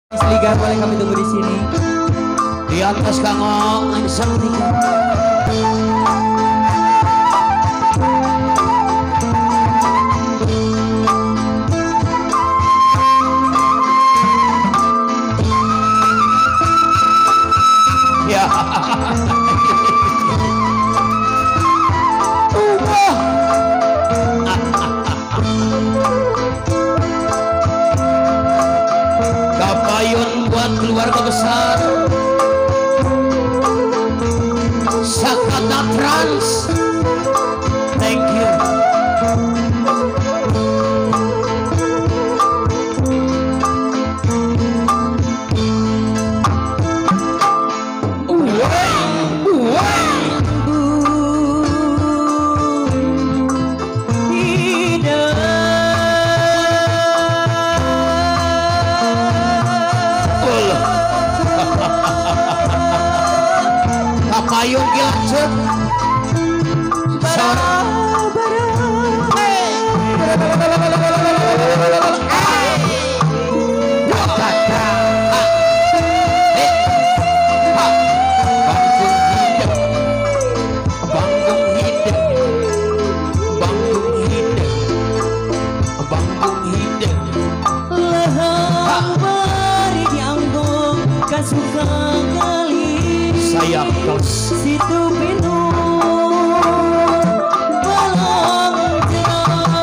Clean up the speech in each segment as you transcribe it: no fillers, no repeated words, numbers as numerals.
Liga boleh kami tunggu di sini. Di atas kanggo angsang tiga. Ya. Kapayun buat keluarga besar Sakata Trans. Thank you. Kapayun kilanjut sayang kos situ pintu belum jenong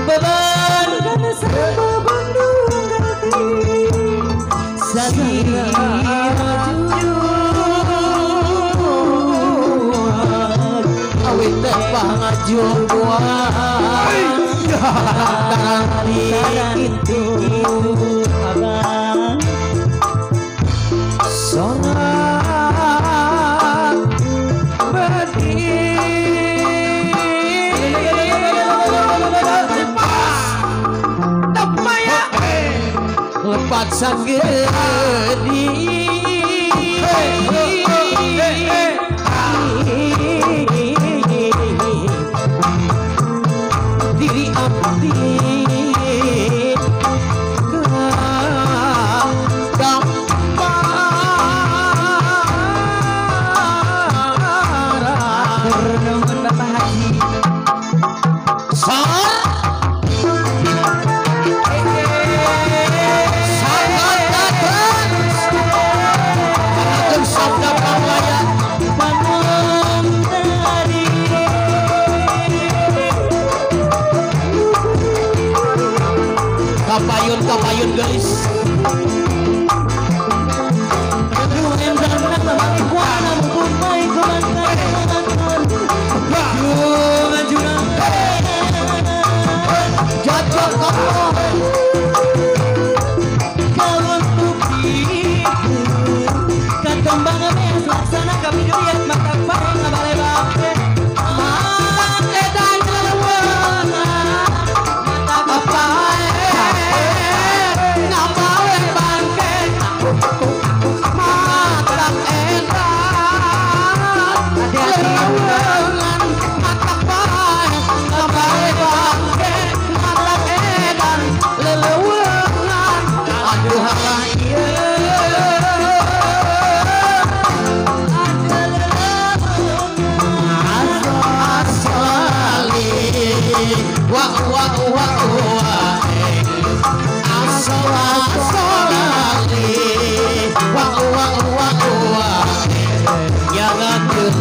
beban karena sama bandung ganti sakira jujuan awet tepah ngajuan taran itu abang sonat lepat sanggedi diri abdi kapayun guys.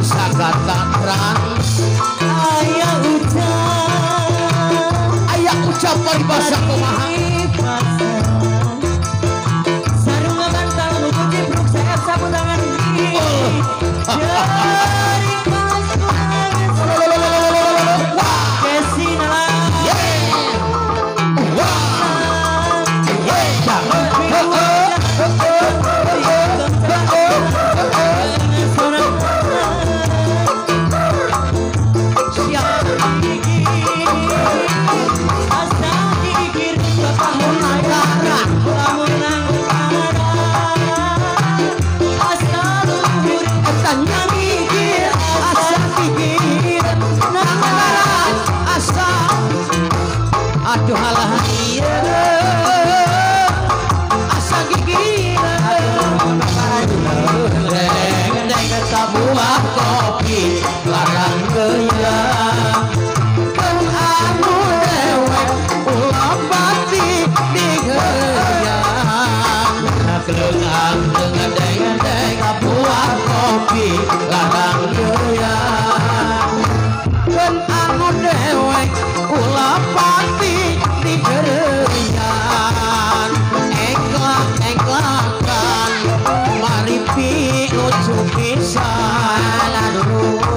Sakata Trans ayah ucap paribasa kumaha sarunga bantal buku cipruk sayap sapu tangan siap Kelengang dengan deng-deng buat kopi larang doyan. Dan anu dewek ulah pati di derian. Engklak-engklakan mari pi lucu pisan.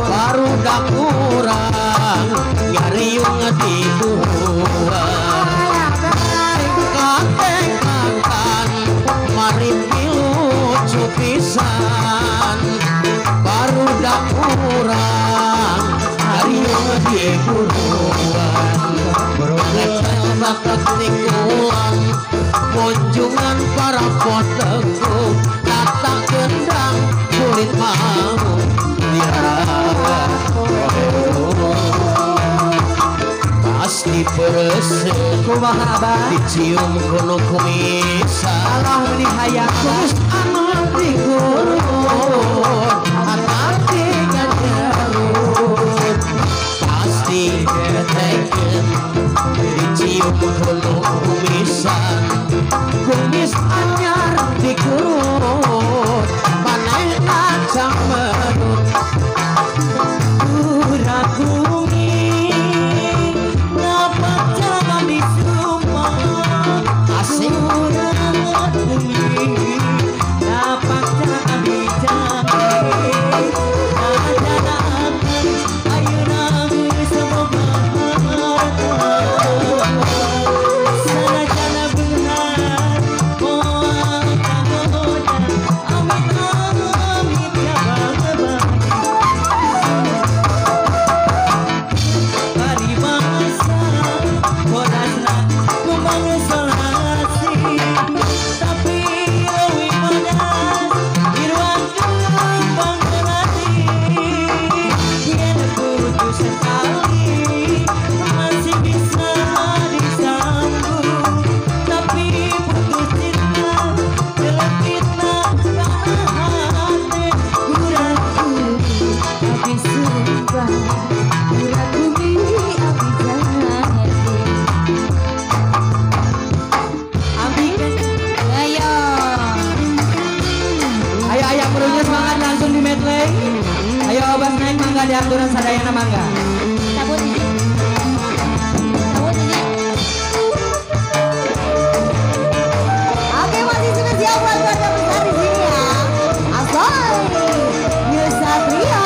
Baru dak kurang nyariung di buah. Engklak-engklakan mari pi lucu pisan. Baru dak kurang nyariung di buah. Berletel bakat tikulan kunjungan para poteku datang gendang kulit mau diraga pasti beresek dicium kuno kumisan Allah menihaya kus amal digurun hati ngajarun pasti keteken dicium kuno kumisan kumis anyar dikurut panai acang merut kurang-kumi dapat jangan disumah asik kurang-kumi dapat jangan dijadi ada ayo nangis semoga diaturan sadayana mangga. Cabut ini. Cabut ini. Oke, masih sudah siap buat keluarga besar di sini ya. Asoy, New Satrio.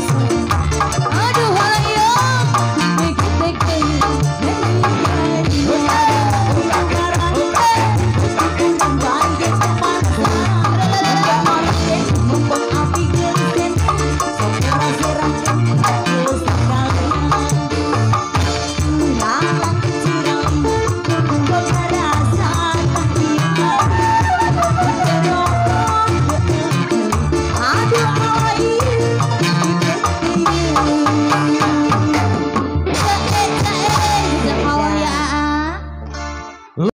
Asal